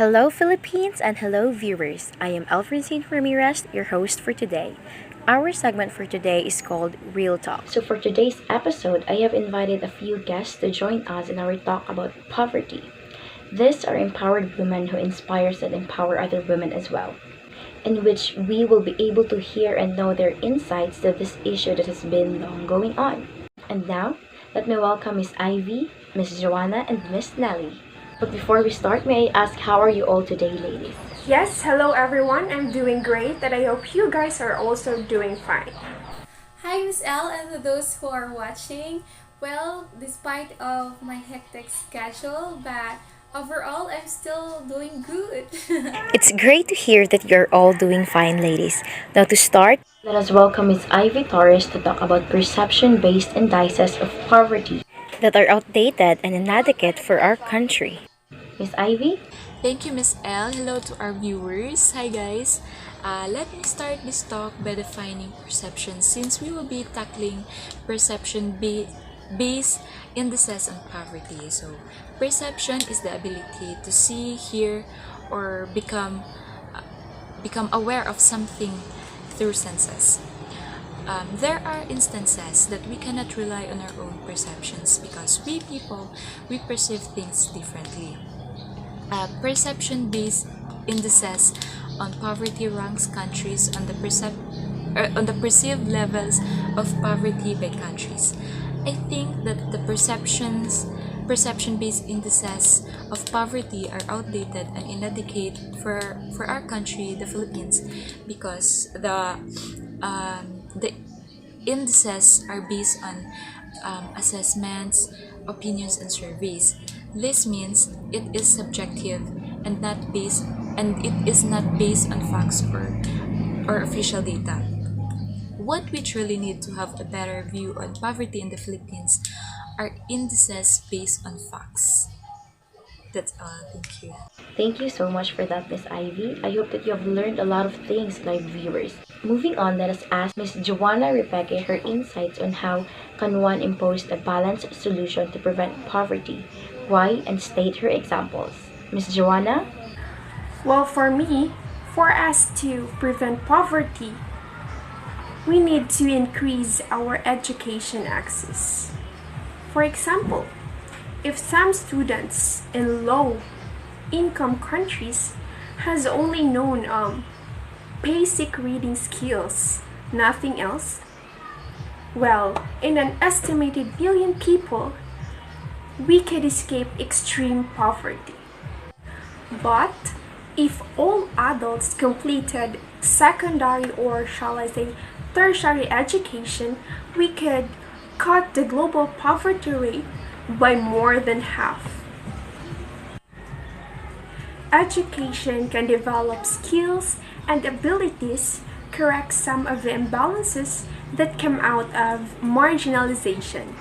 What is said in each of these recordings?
Hello, Philippines, and hello, viewers. I am Ehl Francine Ramirez, your host for today. Our segment for today is called Real Talk. So, for today's episode, I have invited a few guests to join us in our talk about poverty. These are empowered women who inspire and empower other women as well, in which we will be able to hear and know their insights to this issue that has been long going on. And now, let me welcome Miss Ivy, Miss Joana, and Miss Nely. But before we start, may I ask how are you all today, ladies? Yes, hello everyone. I'm doing great and I hope you guys are also doing fine. Hi Miss L and to those who are watching. Well, despite of my hectic schedule, but overall I'm still doing good. It's great to hear that you're all doing fine, ladies. Now, to start, let us welcome Ms. Ivy Torres to talk about perception-based indices of poverty that are outdated and inadequate for our country. Miss Ivy? Thank you, Miss L. Hello to our viewers. Hi, guys. Let me start this talk by defining perception since we will be tackling perception-based indices on poverty. So, perception is the ability to see, hear, or become aware of something through senses. There are instances that we cannot rely on our own perceptions because we people, we perceive things differently. Perception-based indices on poverty ranks countries on the perceived levels of poverty by countries. I think that the perception-based indices of poverty are outdated and inadequate for our country, the Philippines, because the indices are based on assessments, opinions, and surveys. This means it is subjective and it is not based on facts or official data. What we truly need to have a better view on poverty in the Philippines are indices based on facts. That's all. Thank you. Thank you so much for that, Miss Ivy. I hope that you have learned a lot of things, live viewers. Moving on, let us ask Miss Joana Repique her insights on how can one impose a balanced solution to prevent poverty. Why, and state her examples. Miss Joana? Well, for me, for us to prevent poverty, we need to increase our education access. For example, if some students in low income countries has only known basic reading skills, nothing else, well, in an estimated billion people, we could escape extreme poverty. But if all adults completed secondary or shall I say tertiary education, we could cut the global poverty rate by more than half. Education can develop skills and abilities, correct some of the imbalances that come out of marginalization,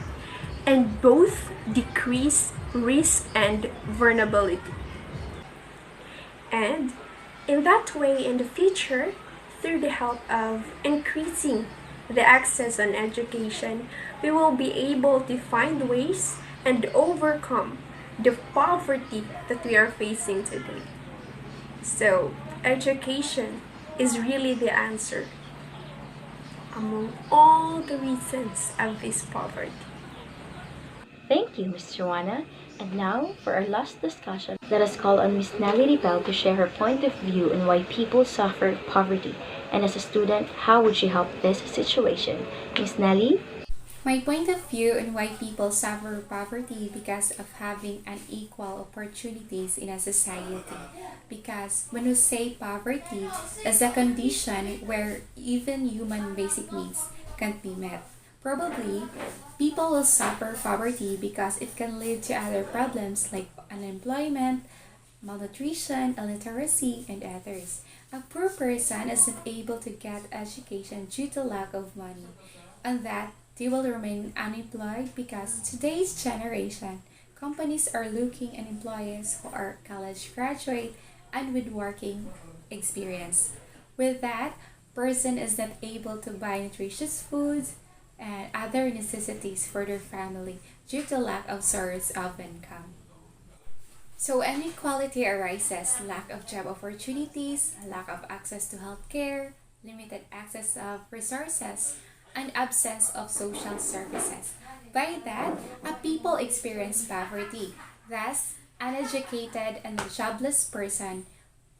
and both decrease risk and vulnerability. And in that way, in the future, through the help of increasing the access on education, we will be able to find ways and overcome the poverty that we are facing today. So, education is really the answer among all the reasons of this poverty. Thank you, Miss Joanna. And now, for our last discussion, let us call on Miss Mely Repel to share her point of view on why people suffer poverty. And as a student, how would she help this situation? Miss Nelly? My point of view on why people suffer poverty because of having unequal opportunities in a society. Because when we say poverty is a condition where even human basic needs can't be met. Probably, people will suffer poverty because it can lead to other problems like unemployment, malnutrition, illiteracy, and others. A poor person isn't able to get education due to lack of money, and that they will remain unemployed because today's generation, companies are looking at employees who are college graduate and with working experience. With that, person is not able to buy nutritious foods and other necessities for their family due to lack of source of income. So inequality arises lack of job opportunities, lack of access to healthcare, limited access of resources, and absence of social services. By that, a people experience poverty. Thus, an uneducated and jobless person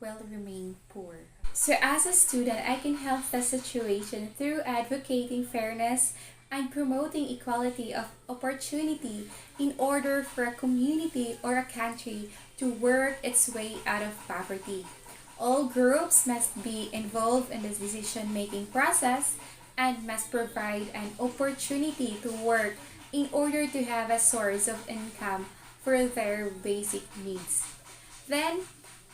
will remain poor. So, as a student, I can help the situation through advocating fairness and promoting equality of opportunity in order for a community or a country to work its way out of poverty. All groups must be involved in the decision making process and must provide an opportunity to work in order to have a source of income for their basic needs. Then,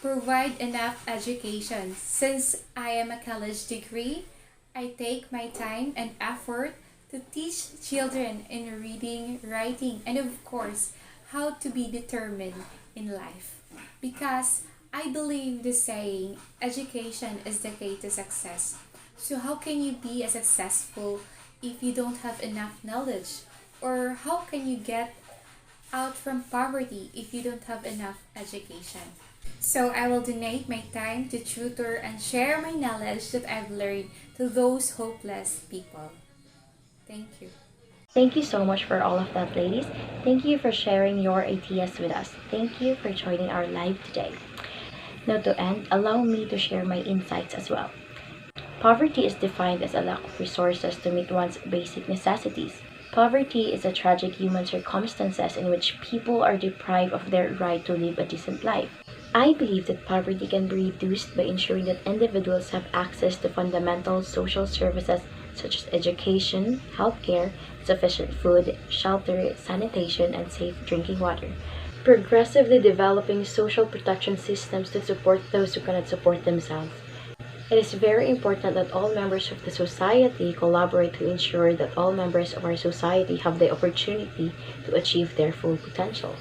provide enough education. Since I am a college degree, I take my time and effort to teach children in reading, writing, and of course, how to be determined in life. Because I believe the saying, education is the key to success. So, how can you be a successful if you don't have enough knowledge? Or how can you get out from poverty if you don't have enough education? So I will donate my time to tutor and share my knowledge that I've learned to those hopeless people. Thank you. Thank you so much for all of that, ladies. Thank you for sharing your ideas with us. Thank you for joining our live today. Now, to end, allow me to share my insights as well. Poverty is defined as a lack of resources to meet one's basic necessities. Poverty is a tragic human circumstances in which people are deprived of their right to live a decent life. I believe that poverty can be reduced by ensuring that individuals have access to fundamental social services such as education, healthcare, sufficient food, shelter, sanitation, and safe drinking water. Progressively developing social protection systems to support those who cannot support themselves. It is very important that all members of the society collaborate to ensure that all members of our society have the opportunity to achieve their full potential.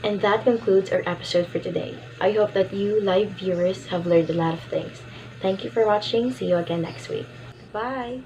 And that concludes our episode for today. I hope that you, live viewers, have learned a lot of things. Thank you for watching. See you again next week. Bye!